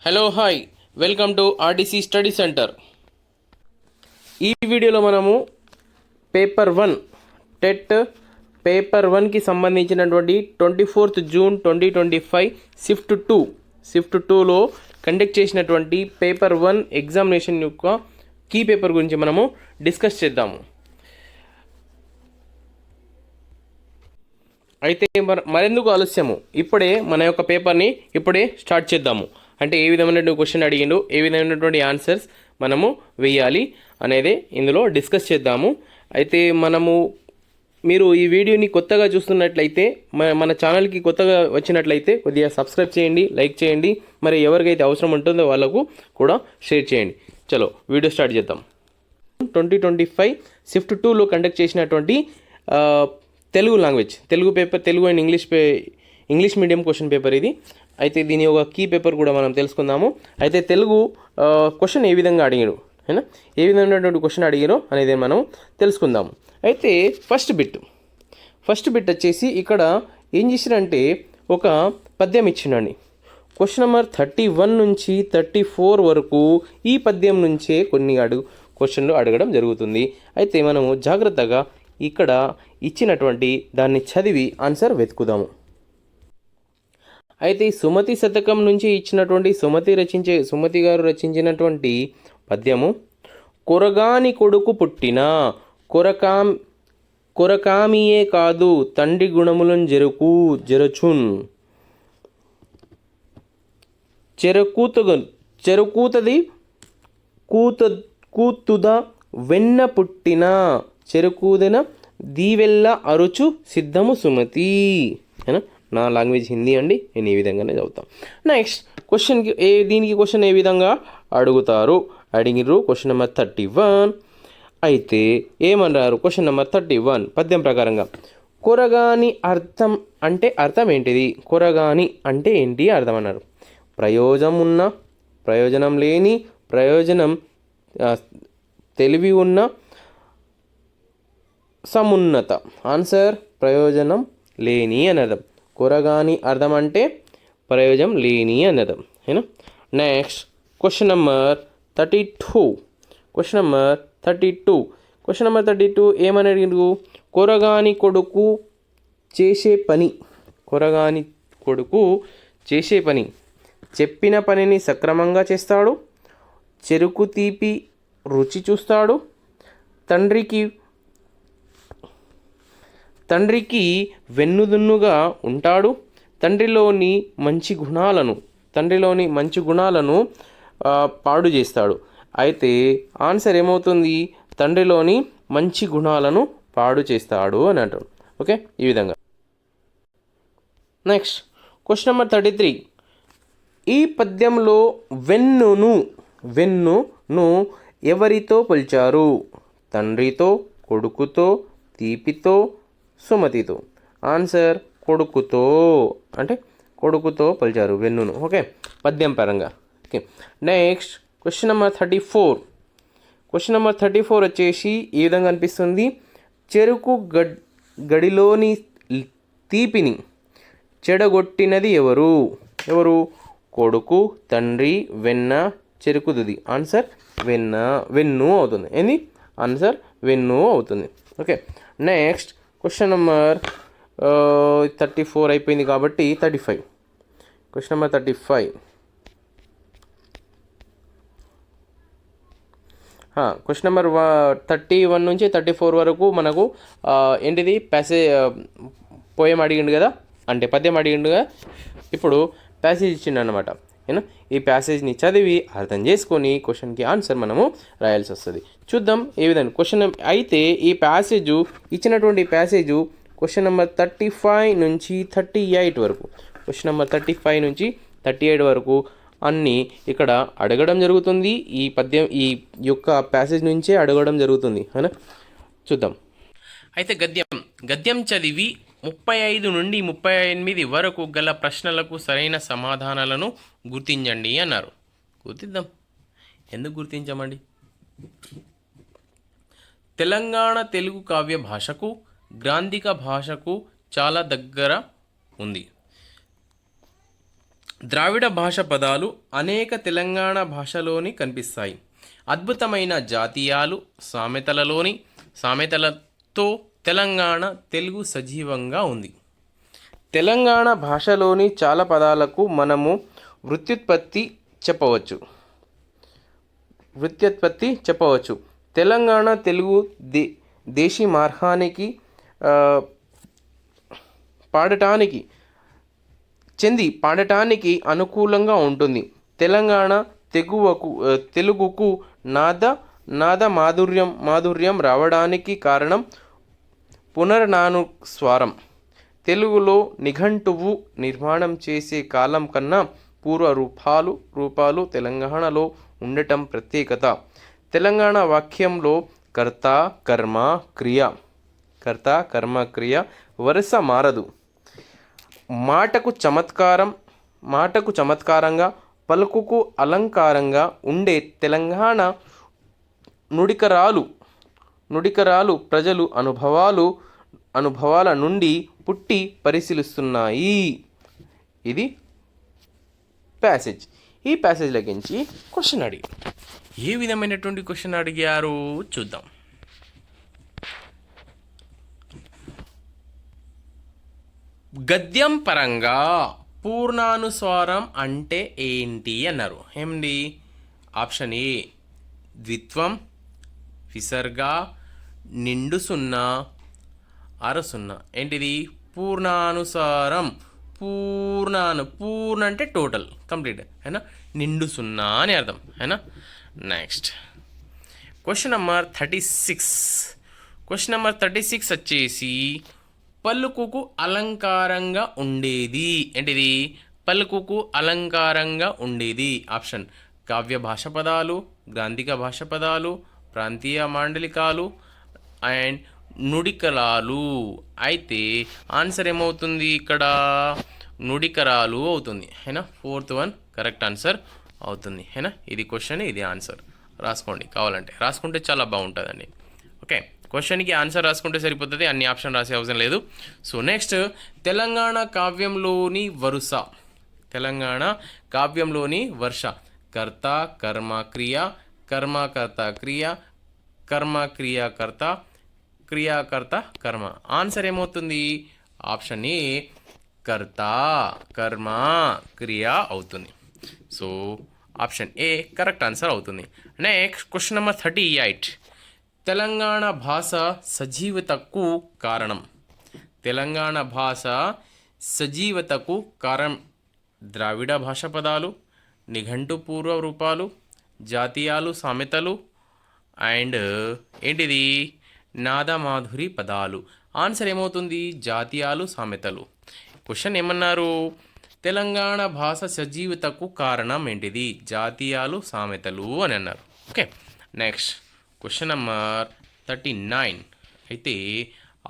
Hello hi, welcome to RTC study centre. ఈ వీడియోలో మనము పేపర్ 1 టెట్ పేపర్ 1కి సంబంధించినటువంటి 24th జూన్ 2025 షిఫ్ట్ 2లో కండక్ట్ చేసినటువంటి పేపర్ 1 ఎగ్జామినేషన్ యొక్క కీ పేపర్ గురించి మనము డిస్కస్ చేద్దాము. అయితే మరెందుకు ఆలస్యము, ఇప్పుడే మన యొక్క పేపర్ని స్టార్ట్ చేద్దాము. అంటే ఏ విధమైనటువంటి క్వశ్చన్ అడిగిండు, ఏ విధమైనటువంటి ఆన్సర్స్ మనము వేయాలి అనేది ఇందులో డిస్కస్ చేద్దాము. అయితే మీరు ఈ వీడియోని కొత్తగా చూస్తున్నట్లయితే, మన ఛానల్కి కొత్తగా వచ్చినట్లయితే కొద్దిగా సబ్స్క్రైబ్ చేయండి, లైక్ చేయండి, మరి ఎవరికైతే అవసరం ఉంటుందో వాళ్ళకు కూడా షేర్ చేయండి. చలో వీడియో స్టార్ట్ చేద్దాం. 2025 షిఫ్ట్ 2లో కండక్ట్ చేసినటువంటి Telugu language, Telugu paper, Telugu and English medium question paper ఇది. అయితే దీని యొక్క కీ పేపర్ కూడా మనం తెలుసుకుందాము. అయితే తెలుగు క్వశ్చన్ ఏ విధంగా అడిగారు, అయినా ఏ విధమైనటువంటి క్వశ్చన్ అడిగారో అనేది మనం తెలుసుకుందాము. అయితే ఫస్ట్ బిట్ వచ్చేసి ఇక్కడ ఏం చేసిరంటే ఒక పద్యం ఇచ్చిండండి. క్వశ్చన్ నెంబర్ 31 నుంచి 34 వరకు ఈ పద్యం నుంచే కొన్ని క్వశ్చన్లు అడగడం జరుగుతుంది. అయితే మనము జాగ్రత్తగా ఇక్కడ ఇచ్చినటువంటి దాన్ని చదివి ఆన్సర్ వెతుకుదాము. అయితే సుమతి శతకం నుంచి ఇచ్చినటువంటి సుమతి గారు రచించినటువంటి పద్యము, కొరగాని కొడుకు పుట్టిన కొరకామియే కాదు తండ్రి గుణములను జరచున్, చెరుకూతది కూతుద వెన్న పుట్టిన చెరుకూదెన దీవెల్ల అరుచు సిద్ధము సుమతి. నా లాంగ్వేజ్ హిందీ అండి, నేను ఈ విధంగానే చదువుతాను. నెక్స్ట్ క్వశ్చన్కి దీనికి క్వశ్చన్ ఏ విధంగా అడిగిర్రు క్వశ్చన్ నెంబర్ 31. అయితే ఏమన్నారు క్వశ్చన్ నెంబర్ 31 పద్యం ప్రకారంగా, కొరగాని అర్థం ఏంటిది? కొరగాని అంటే ఏంటి అర్థం అన్నారు. ప్రయోజనం ఉన్న, ప్రయోజనం లేని, ప్రయోజనం తెలివి ఉన్న, సమున్నత. ఆన్సర్ ప్రయోజనం లేని అనర్థం. కొరగాని అర్థం అంటే ప్రయోజనం లేని అనర్థం. ఏనా? Next question number 32. Question number 32 ఏమని అడిగారు? కొరగాని కొడుకు చేసే పని, చెప్పిన పనిని సక్రమంగా చేస్తాడు, చెరుకు తీపి రుచి చూస్తాడు, తండ్రికి వెన్నుదున్నుగా ఉంటాడు, తండ్రిలోని మంచి గుణాలను పాడు చేస్తాడు. అయితే ఆన్సర్ ఏమవుతుంది? తండ్రిలోని మంచి గుణాలను పాడు చేస్తాడు అని అంటాడు. ఓకే, ఈ విధంగా. Next question number 33. ఈ పద్యంలో వెన్నును ఎవరితో పోల్చారు? తండ్రితో, కొడుకుతో, తీపితో, సుమతితో. ఆన్సర్ కొడుకుతో, అంటే కొడుకుతో పోల్చారు వెన్నును. ఓకే, పద్యం పరంగా. ఓకే, నెక్స్ట్ క్వశ్చన్ నెంబర్ 34 వచ్చేసి ఈ విధంగా అనిపిస్తుంది. చెరుకు గడిలోని తీపిని చెడగొట్టినది ఎవరు? కొడుకు, తండ్రి, వెన్న, చెరుకు దుది. ఆన్సర్ వెన్ను అవుతుంది. ఏంది ఆన్సర్? వెన్ను అవుతుంది. ఓకే, నెక్స్ట్ క్వశ్చన్ నెంబర్ 34 అయిపోయింది కాబట్టి 35. Question number 35. క్వశ్చన్ నెంబర్ 31 నుంచి 34 వరకు మనకు ఏంటిది పోయం అడిగిండు కదా, అంటే పద్యం అడిగిండు కదా. ఇప్పుడు ప్యాసేజ్ ఇచ్చిండు అనమాట. ఈ ప్యాసేజ్ని చదివి అర్థం చేసుకొని క్వశ్చన్కి ఆన్సర్ మనము రాయాల్సి వస్తుంది. చూద్దాం ఏ విధంగా క్వశ్చన్. అయితే ఈ ఇచ్చినటువంటి ప్యాసేజు క్వశ్చన్ నెంబర్ 35 నుంచి 38 వరకు, క్వశ్చన్ నెంబర్ 35 నుంచి 38 వరకు అన్నీ ఇక్కడ అడగడం జరుగుతుంది. ఈ యొక్క ప్యాసేజ్ నుంచే అడగడం జరుగుతుంది. చూద్దాం. అయితే గద్యం చదివి 35 నుండి 38 వరకు గల ప్రశ్నలకు సరైన సమాధానాలను గుర్తించండి అన్నారు. గుర్తిద్దాం. ఎందుకు గుర్తించమండి? తెలంగాణ తెలుగు కావ్య భాషకు, గ్రాంధిక భాషకు చాలా దగ్గర ఉంది. ద్రావిడ భాష పదాలు అనేక తెలంగాణ భాషలోని కనిపిస్తాయి. అద్భుతమైన జాతీయాలు సామెతలతో తెలంగాణ తెలుగు సజీవంగా ఉంది. తెలంగాణ భాషలోని చాలా పదాలకు మనము వృత్యుత్పత్తి చెప్పవచ్చు. తెలంగాణ తెలుగు దేశీ మార్గానికి పాడటానికి అనుకూలంగా ఉంటుంది. తెలంగాణ తెలుగుకు నాద మాధుర్యం రావడానికి కారణం పునర్నాను స్వరం. తెలుగులో నిఘంటువు నిర్మాణం చేసే కాలం కన్నా పూర్వ రూపాలు తెలంగాణలో ఉండటం ప్రత్యేకత. తెలంగాణ వాక్యంలో కర్త కర్మ క్రియ వరుస మారదు. మాటకు చమత్కారంగా పలుకుకు అలంకారంగా ఉండే తెలంగాణ నుడికరాలు ప్రజలు అనుభవాల నుండి పుట్టి పరిశీలిస్తున్నాయి. ఇది ప్యాసేజ్. ఈ ప్యాసేజ్ లగించి క్వశ్చన్ అడిగి ఏ విధమైనటువంటి క్వశ్చన్ అడిగారు చూద్దాం. గద్యం పరంగా పూర్ణానుస్వారం అంటే ఏంటి అన్నారు. ఏమండి? ఆప్షన్ ఏ ద్విత్వం, విసర్గ, నిండు సున్నా, అరసున్నా. ఏంటిది? పూర్ణానుసారం. పూర్ణ అంటే టోటల్ కంప్లీట్ అయినా, నిండు సున్నా అని అర్థం అయినా. నెక్స్ట్ క్వశ్చన్ నెంబర్ 36 వచ్చేసి పలుకుకు అలంకారంగా ఉండేది. ఏంటిది? పలుకుకు అలంకారంగా ఉండేది. ఆప్షన్ కావ్య భాష పదాలు, గ్రాంధిక భాష పదాలు, ప్రాంతీయ మాండలికాలు అండ్ నుడికరాలు. అయితే ఆన్సర్ ఏమవుతుంది ఇక్కడ? నుడికరాలు అవుతుంది. అయినా 4th వన్ కరెక్ట్ ఆన్సర్ అవుతుంది. అయినా ఇది క్వశ్చన్, ఇది ఆన్సర్. రాసుకోండి, కావాలంటే రాసుకుంటే చాలా బాగుంటుందండి. ఓకే, క్వశ్చన్కి ఆన్సర్ రాసుకుంటే సరిపోతుంది, అన్ని ఆప్షన్ రాసే అవసరం లేదు. సో నెక్స్ట్ తెలంగాణ కావ్యంలోని వర్ష కర్త కర్మ క్రియ, కర్మకర్త క్రియ, కర్మ క్రియాకర్త, క్రియాకర్త కర్మ. ఆన్సర్ ఏమవుతుంది? ఆప్షన్ ఏ కర్త కర్మ క్రియ అవుతుంది. So option A correct answer అవుతుంది. Next question number 38. తెలంగాణ భాష సజీవతకు కారణం. తెలంగాణ భాష సజీవతకు కారణం ద్రావిడ భాష పదాలు, నిఘంటు పూర్వ రూపాలు, జాతీయాలు, సామెతలు అండ్ ఏంటిది? నాదమాధురి పదాలు. ఆన్సర్ ఏమవుతుంది? జాతీయాలు, సామెతలు. క్వశ్చన్ ఏమన్నారు? తెలంగాణ భాష సజీవతకు కారణం ఏంటిది? జాతీయాలు, సామెతలు అని అన్నారు. Okay, next question number 39. అయితే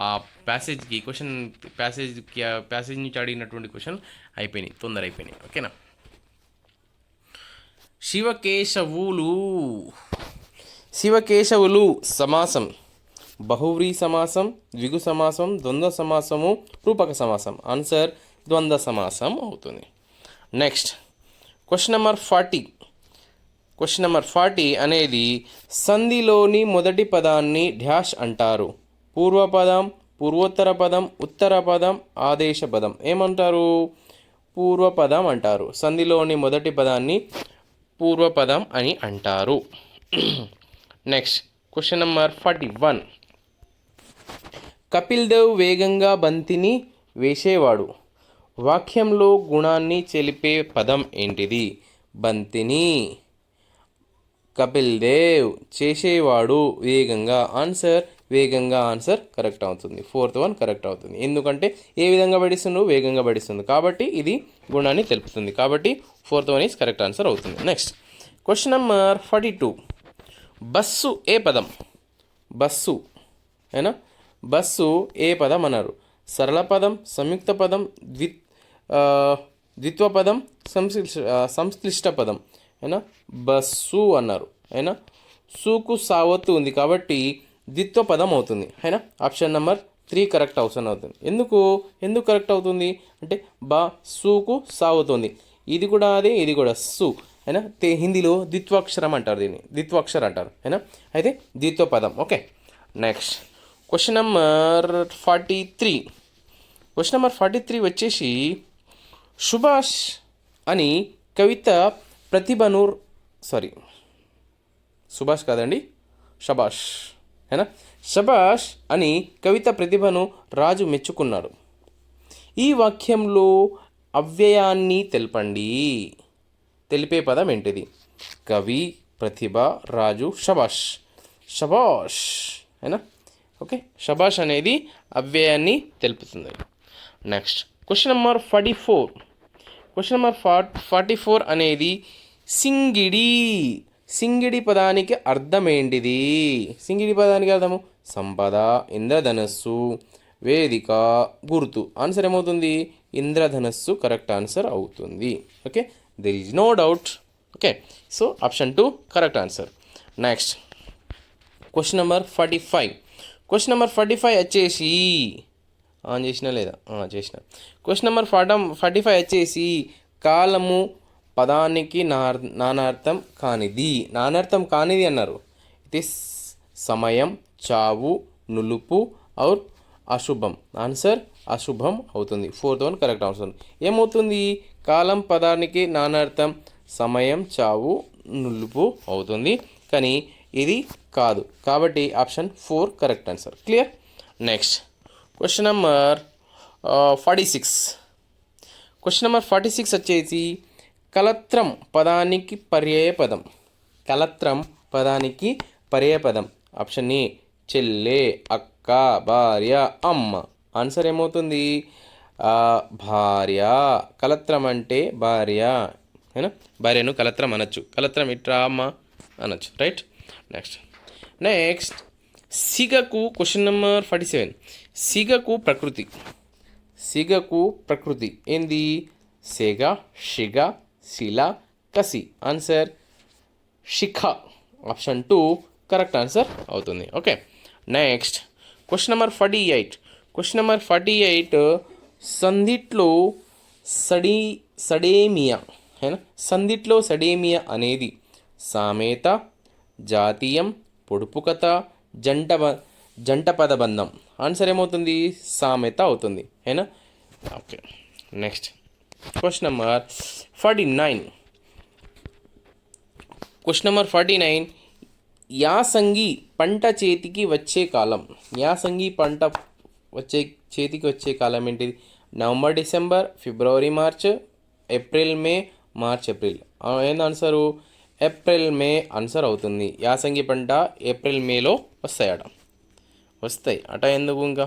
ఆ ప్యాసేజ్ నుంచి అడిగినటువంటి క్వశ్చన్ తొందర అయిపోయినాయి. ఓకేనా? శివకేశవులు సమాసం బహువ్రీ సమాసం, ద్విగు సమాసం, ద్వంద్వ సమాసము, రూపక సమాసం. ఆన్సర్ ద్వంద్వ సమాసం అవుతుంది. నెక్స్ట్ క్వశ్చన్ నెంబర్ 40 అనేది సంధిలోని మొదటి పదాన్ని డాష్ అంటారు. పూర్వపదం, పూర్వోత్తర పదం, ఉత్తర పదం, ఆదేశ పదం. ఏమంటారు? పూర్వపదం అంటారు. సంధిలోని మొదటి పదాన్ని పూర్వపదం అని అంటారు. Next question number 41. Kapil Dev వేగంగా బంతిని వేసేవాడు. వాక్యంలో గుణాన్ని తెలిపే పదం ఏంటిది? బంతిని కపిల్ దేవ్ చేసేవాడు వేగంగా. వేగంగా ఆన్సర్ కరెక్ట్ అవుతుంది. 4th వన్ కరెక్ట్ అవుతుంది. ఎందుకంటే ఏ విధంగా పడిస్తుందో వేగంగా పడిస్తుంది కాబట్టి ఇది గుణాన్ని తెలుపుతుంది. కాబట్టి 4th one is correct answer అవుతుంది. Next question number 42. బస్సు ఏ పదం? బస్సు ఏ పదం అన్నారు? సరళ పదం, సంయుక్త పదం, ద్విత్వ పదం, సంశ్లిష్ట పదం. బస్సు అన్నారు. సూకు సావత్తు ఉంది కాబట్టి ద్విత్వ పదం అవుతుంది. ఆప్షన్ నెంబర్ 3 కరెక్ట్ ఆప్షన్ అవుతుంది. ఎందుకు కరెక్ట్ అవుతుంది అంటే సూకు సావుతుంది. ఇది కూడా అదే, ఇది కూడా సు అయినా హిందీలో ద్విత్వాక్షరం అంటారు, దీన్ని ద్విత్వాక్షర అంటారు అయినా. అయితే ద్విత్వ పదం. Okay, next question number 43. Question number 43 వచ్చేసి సుభాష్ అని కవిత ప్రతిభను సారీ సుభాష్ కాదండి, షబాష్ అయినా. షబాష్ అని కవిత ప్రతిభను రాజు మెచ్చుకున్నాడు. ఈ వాక్యంలో అవ్యయాన్ని తెలపండి. తెలిపే పదం ఏంటిది? కవి, ప్రతిభ, రాజు, షబాష్. షబాష్ అయినా. ఓకే, షబాష్ అనేది అవ్యయాన్ని తెలుపుతుంది. Next question number 44. Question number 44 అనేది సింగిడి. సింగిడి పదానికి అర్థం ఏంటిది? సింగిడి పదానికి అర్థము సంపద, ఇంద్రధనస్సు, వేదిక, గుర్తు. ఆన్సర్ ఏమవుతుంది? ఇంద్రధనస్సు కరెక్ట్ ఆన్సర్ అవుతుంది. Okay, there is no doubt. Okay, so option 2 correct answer. Next question number 45. Question number 45 వచ్చేసి ఆన్ చేసినా లేదా? చేసిన. క్వశ్చన్ నెంబర్ 45 వచ్చేసి కాలము పదానికి నానార్థం కానిది. నానార్థం కానిది అన్నారు. ఇది సమయం, చావు, నులుపు ఔర్ అశుభం. ఆన్సర్ అశుభం అవుతుంది. 4th one correct answer. ఏమవుతుంది? కాలం పదానికి నానార్థం సమయం, చావు, నులుపు అవుతుంది, కానీ ఇది కాదు. కాబట్టి option 4 correct answer. Clear? Next question number 46. Question number 46 వచ్చేసి కలత్రం పదానికి పర్యాయ పదం. కలత్రం పదానికి పర్యాయ పదం. ఆప్షన్ ఏ చెల్లె, అక్క, భార్య, అమ్మ. ఆన్సర్ ఏమవుతుంది? భార్య. కలత్రం అంటే భార్య అయినా. భార్యను కలత్రం అనొచ్చు. కలత్రం ఇట్రా అమ్మ అనొచ్చు. రైట్? నెక్స్ట్ సిగకు క్వశ్చన్ నెంబర్ 47. సిగకు ప్రకృతి. సిగకు ప్రకృతి ఏంది? సెగ, షిగ, శిల, కసి. ఆన్సర్ శిఖ. ఆప్షన్ 2 కరెక్ట్ ఆన్సర్ అవుతుంది. Okay, next question number 48. Question number 48 సంధిట్లో సడేమియా అయినా. సంధిట్లో సడేమియా అనేది సామెత, జాతీయం, పొడుపు కథ, జంట పదబంధం. ఆన్సర్ ఏమవుతుంది? సామెత అవుతుంది అయినా. Okay, next question number 49. Question number 49 యాసంగి పంట చేతికి వచ్చే కాలం. యాసంగి పంట చేతికి వచ్చే కాలం ఏంటిది? నవంబర్, డిసెంబర్, ఫిబ్రవరి, మార్చ్, ఏప్రిల్, మే, మార్చ్, ఏప్రిల్. ఏంది ఆన్సరు? ఏప్రిల్, మే ఆన్సర్ అవుతుంది. యాసంగి పంట ఏప్రిల్, మేలో వస్తాయట. వస్తాయి అట, ఎందుకు ఇంకా.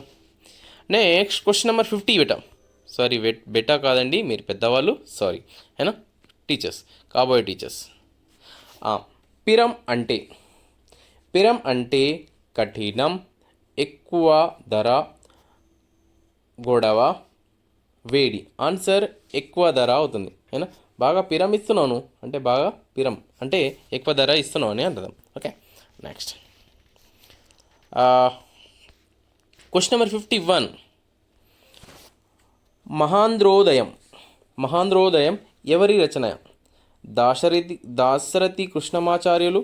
Next question number 50 beta. Sorry, beta కాదండి, మీరు పెద్దవాళ్ళు, సారీ అయినా. టీచర్స్, కాబోయే టీచర్స్. పిరం అంటే కఠినం, ఎక్కువ ధర, గొడవ, వేడి. ఆన్సర్ ఎక్కువ ధర అవుతుంది అయినా. బాగా పిరం ఇస్తున్నాను అంటే బాగా పిరం అంటే ఎక్కువ ధర ఇస్తున్నావు అని అర్థం. Okay, next question number 51. మహాంధ్రోదయం ఎవరి రచన? దాశరథి కృష్ణమాచార్యులు,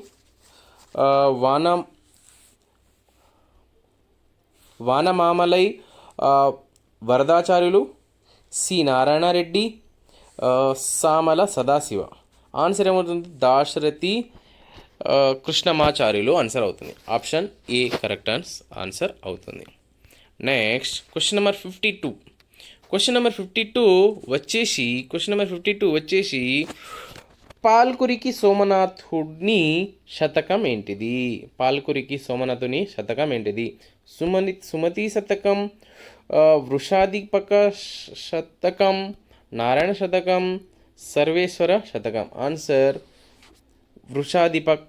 వానమామలై వరదాచార్యులు, సి నారాయణరెడ్డి, సామల సదాశివ. ఆన్సర్ ఏమవుతుంది? దాశరథి కృష్ణమాచార్యులు ఆన్సర్ అవుతుంది. ఆప్షన్ ఏ కరెక్ట్ ఆన్సర్ అవుతుంది. Next question number 52. Question number 52 వచ్చేసి పాల్కురికి సోమనాథుని శతకం ఏంటిది? పాల్కురికి సోమనాథుని శతకం ఏంటిది? సుమతి శతకం, వృషాధిపక శతకం, నారాయణ శతకం, సర్వేశ్వర శతకం. ఆన్సర్ వృషాధిపక్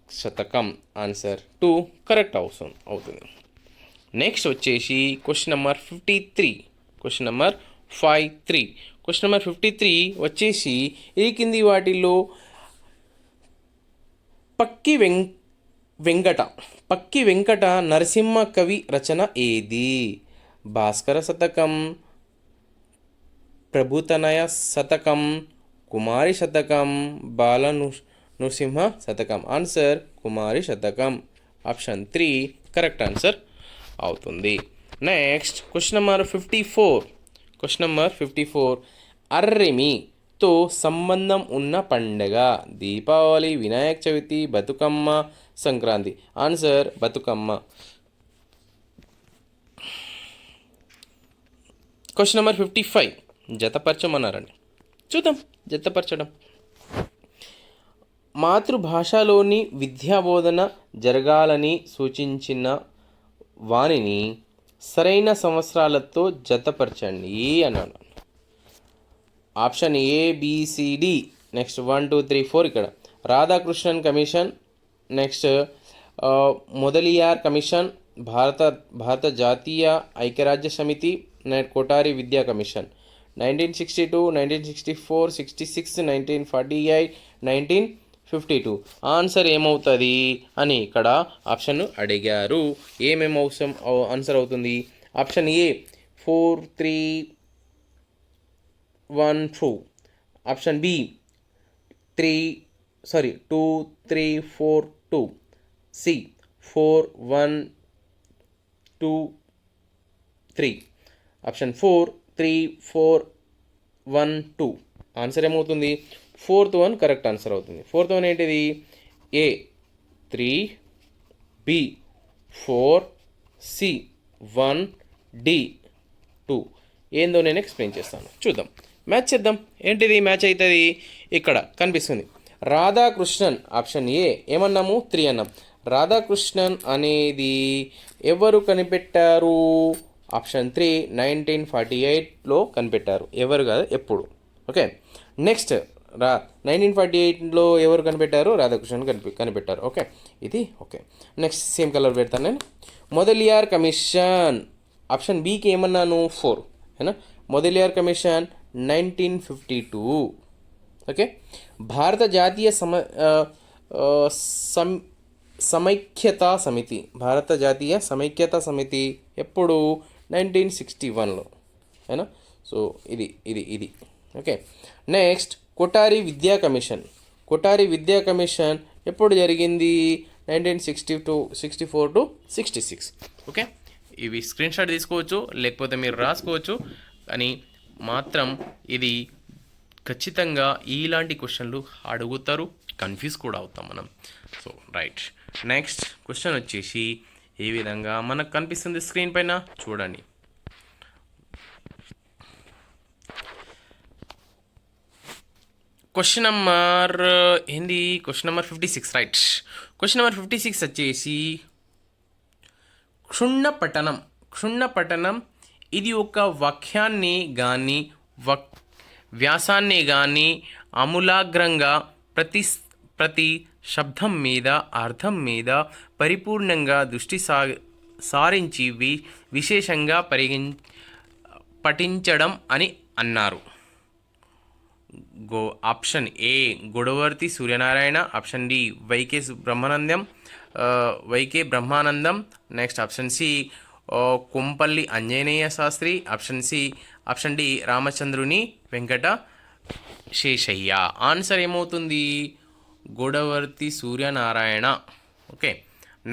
శతకం. ఆన్సర్ 2 కరెక్ట్ అవుతుంది. నెక్స్ట్ వచ్చేసి క్వశ్చన్ నెంబర్ 53. క్వశ్చన్ నెంబర్ 53 వచ్చేసి ఈ కింది వాటిల్లో పక్కి వెంకట నరసింహ కవి రచన ఏది? భాస్కర శతకం, ప్రభుతనయ శతకం, కుమారి శతకం, బాల నృసింహ శతకం. ఆన్సర్ కుమారి శతకం. ఆప్షన్ 3 కరెక్ట్ ఆన్సర్ అవుతుంది. Next question number 54. Question number 54. అర్రిమితో సంబంధం ఉన్న పండగ Deepavali, Vinayaka Chavithi, Bathukamma, Sankranti. Answer Bathukamma. Question number 55. జతపరచమన్నారండి. చూద్దాం జతపరచడం. మాతృభాషలోని విద్యాబోధన జరగాలని సూచించిన వాణిని సరైన సంవత్సరాలతో జతపరచండి అన్నాను. Option ABCD. నెక్స్ట్ 1 2 3 4 ఇక్కడ Radhakrishnan commission, next Mudaliar commission, భారత జాతీయ ఐక్యరాజ్య సమితి, కోటారి విద్యా కమిషన్. 1962, 1964, 66, 1948, 1952. ఆన్సర్ ఏమవుతుంది అని ఇక్కడ ఆప్షన్ అడిగారు. ఏమేమి అవసరం ఆన్సర్ అవుతుంది? Option A 4 3 1 2. Option B 2 3 4 2. C 4 1 2 3. Option 4 3 4 1 2. Answer ఏమవుతుంది? 4th వన్ కరెక్ట్ ఆన్సర్ అవుతుంది. 4th వన్ ఏంటిది? A 3, B 4, C 1, D 2. ఏందో నేను ఎక్స్ప్లెయిన్ చేస్తాను, చూద్దాం. మ్యాచ్ చేద్దాం. ఏంటిది మ్యాచ్ అవుతుంది? ఇక్కడ కనిపిస్తుంది రాధాకృష్ణన్. Option A ఏమన్నాము? 3 అన్నాం. రాధాకృష్ణన్ అనేది ఎవరు కనిపెట్టారు? ఆప్షన్ 3 1948లో కనిపెట్టారు. ఎవరు కాదు, ఎప్పుడు. ఓకే. నెక్స్ట్ 1948లో ఎవరు కనిపెట్టారు? రాధాకృష్ణన్ కనిపెట్టారు. ఓకే, ఇది ఓకే. నెక్స్ట్ సేమ్ కలర్ పెడతాను నేను. మొదలియార్ కమిషన్. ఆప్షన్ బికి ఏమన్నాను? 4 ఏనా. మొదలియార్ కమిషన్ 1952. ఓకే. భారత జాతీయ సమైక్యతా సమితి. భారత జాతీయ సమైక్యతా సమితి ఎప్పుడు? 1961లో ఏనా. సో ఇది ఇది ఇది ఓకే. నెక్స్ట్ కోటారి విద్యా కమిషన్. కోటారి విద్యా కమిషన్ ఎప్పుడు జరిగింది? 1962, 64 to 66. ఓకే. ఇవి స్క్రీన్ షాట్ తీసుకోవచ్చు, లేకపోతే మీరు రాసుకోవచ్చు. కానీ మాత్రం ఇది ఖచ్చితంగా ఇలాంటి క్వశ్చన్లు అడుగుతారు, కన్ఫ్యూజ్ కూడా అవుతాం మనం. So right. నెక్స్ట్ క్వశ్చన్ వచ్చేసి ఈ విధంగా మనకు కనిపిస్తుంది స్క్రీన్ పైన, చూడండి. క్వశ్చన్ నెంబర్ ఏంది? Question number 56. Right. Question number 56 వచ్చేసి క్షుణ్ణపఠనం. క్షుణ్ణపఠనం ఇది ఒక వాక్యాన్ని కానీ వ్యాసాన్ని కానీ అమూలాగ్రంగా ప్రతి శబ్దం మీద, అర్థం మీద పరిపూర్ణంగా దృష్టి సారించి విశేషంగా పఠించడం అని అన్నారు. Option A Godavarthi Suryanarayana. Option D Y K Brahmanandam. Next option C Kompalli Anjaneya Sastri. Option D Ramachandruni Venkata Seshayya. Answer ఏమవుతుంది? Godavarthi Suryanarayana. Okay.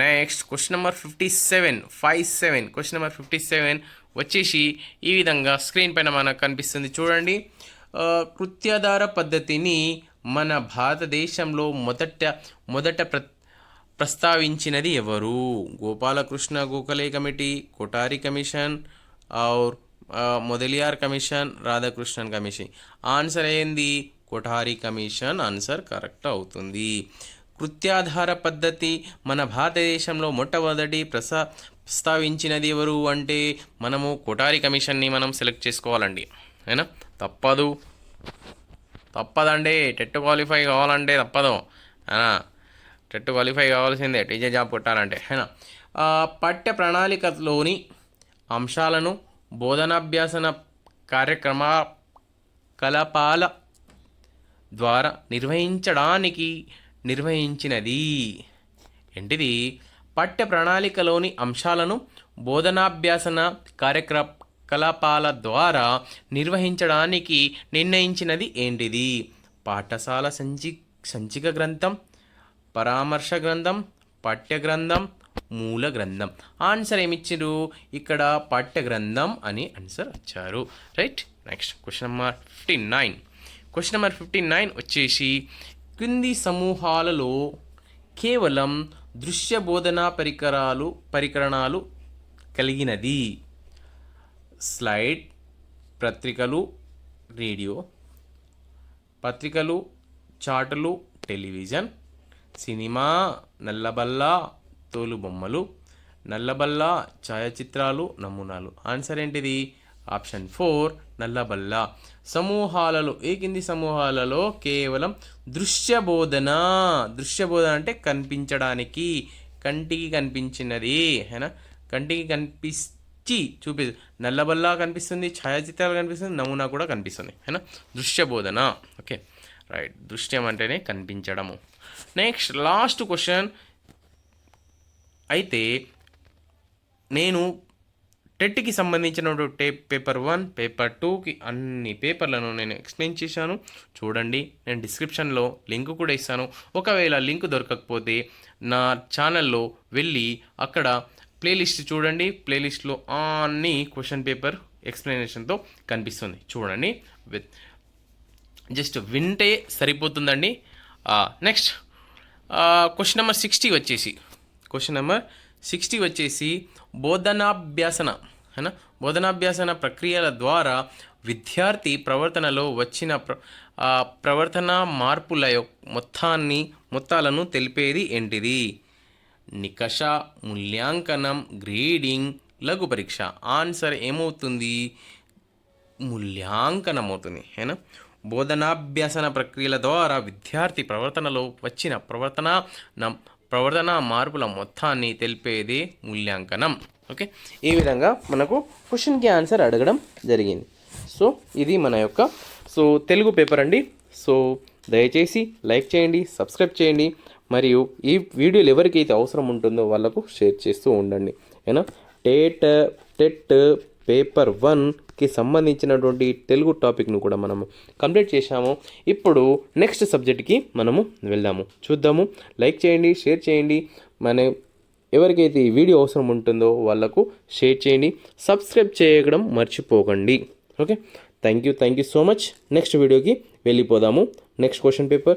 Next question number 57. Question number 57 వచ్చేసి ఈ విధంగా స్క్రీన్ పైన మనకు కనిపిస్తుంది, చూడండి. కృత్యాధార పద్ధతిని మన భారతదేశంలో మొదట ప్రస్తావించినది ఎవరు? గోపాలకృష్ణ గోఖలే కమిటీ, కోటారి కమిషన్, और Mudaliar commission, Radhakrishnan commission. Answer ఏంది? కోఠారి కమిషన్ ఆన్సర్ కరెక్ట్ అవుతుంది. కృత్యాధార పద్ధతి మన భారతదేశంలో మొట్టమొదటి ప్రస్తావించినది ఎవరు అంటే మనము కోఠారి కమిషన్ని మనం సెలెక్ట్ చేసుకోవాలండి, అయినా తప్పదండి. టెట్ క్వాలిఫై కావాలంటే తప్పదు, టెట్ క్వాలిఫై కావాల్సిందే టీచర్ జాబ్ కొట్టాలంటే, అయినా. పాఠ్య ప్రణాళికలోని అంశాలను బోధనాభ్యాసన కార్యకలాపాల ద్వారా నిర్వహించినది ఏంటిది? పాఠ్య ప్రణాళికలోని అంశాలను బోధనాభ్యాసన కార్యకలాపాల ద్వారా నిర్వహించడానికి నిర్ణయించినది ఏంటిది? పాఠశాల సంచిక గ్రంథం, పరామర్శ గ్రంథం, పాఠ్య గ్రంథం, మూల గ్రంథం. ఆన్సర్ ఏమిచ్చారు ఇక్కడ? పాఠ్య గ్రంథం అని ఆన్సర్ వచ్చారు. Right. Next question number 59. Question number 59 వచ్చేసి క్రింది సమూహాలలో కేవలం దృశ్య బోధనా పరికరణాలు కలిగినది. స్లైడ్, పత్రికలు, రేడియో, పత్రికలు, చార్టులు, టెలివిజన్, సినిమా, నల్లబల్ల, తోలుబొమ్మలు, నల్లబల్ల, ఛాయాచిత్రాలు, నమూనాలు. ఆన్సర్ ఏంటిది? ఆప్షన్ 4 నల్లబల్ల. సమూహాలలో కింది సమూహాలలో కేవలం దృశ్య బోధన అంటే కనిపించడానికి, కంటికి కనిపించినది, కంటికి కనిపించి చూపి, నల్లబల్ల కనిపిస్తుంది, ఛాయాచిత్రాలు కనిపిస్తుంది, నమూనా కూడా కనిపిస్తుంది, దృశ్య బోధన. Okay right. దృశ్యం అంటేనే కనిపించడము. Next last question. అయితే నేను టెట్కి సంబంధించినటువంటి పేపర్ 1, పేపర్ 2కి అన్ని పేపర్లను నేను ఎక్స్ప్లెయిన్ చేశాను. చూడండి, నేను డిస్క్రిప్షన్లో లింక్ కూడా ఇస్తాను. ఒకవేళ లింక్ దొరకకపోతే నా ఛానల్లో వెళ్ళి అక్కడ ప్లేలిస్ట్ చూడండి. ప్లేలిస్ట్లో అన్ని క్వశ్చన్ పేపర్ ఎక్స్ప్లెనేషన్తో కనిపిస్తుంది. చూడండి, జస్ట్ వింటే సరిపోతుందండి. నెక్స్ట్ క్వశ్చన్ నెంబర్ 60 వచ్చేసి బోధనాభ్యాసన ప్రక్రియల ద్వారా విద్యార్థి ప్రవర్తనలో వచ్చిన ప్రవర్తన మార్పుల మొత్తాలను తెలిపేది ఏంటిది? నికష, మూల్యాంకనం, గ్రేడింగ్, లఘు పరీక్ష. ఆన్సర్ ఏమవుతుంది? మూల్యాంకనం అవుతుంది. బోధనాభ్యాసన ప్రక్రియల ద్వారా విద్యార్థి ప్రవర్తనలో వచ్చిన ప్రవర్తన మార్పుల మొత్తాన్ని తెలిపేది మూల్యాంకనం. ఓకే, ఈ విధంగా మనకు క్వశ్చన్కి ఆన్సర్ అడగడం జరిగింది. సో ఇది మన యొక్క తెలుగు పేపర్ అండి. సో దయచేసి లైక్ చేయండి, సబ్స్క్రైబ్ చేయండి, మరియు ఈ వీడియోలు ఎవరికైతే అవసరం ఉంటుందో వాళ్ళకు షేర్ చేస్తూ ఉండండి. టెట్ పేపర్ 1కి సంబంధించినటువంటి తెలుగు టాపిక్ను కూడా మనము కంప్లీట్ చేశాము. ఇప్పుడు నెక్స్ట్ సబ్జెక్ట్కి మనము వెళ్దాము, చూద్దాము. లైక్ చేయండి, షేర్ చేయండి, ఎవరికైతే ఈ వీడియో అవసరం ఉంటుందో వాళ్ళకు షేర్ చేయండి, సబ్స్క్రైబ్ చేయడం మర్చిపోకండి. Okay, thank you so much. Next వీడియోకి వెళ్ళిపోదాము. Next question paper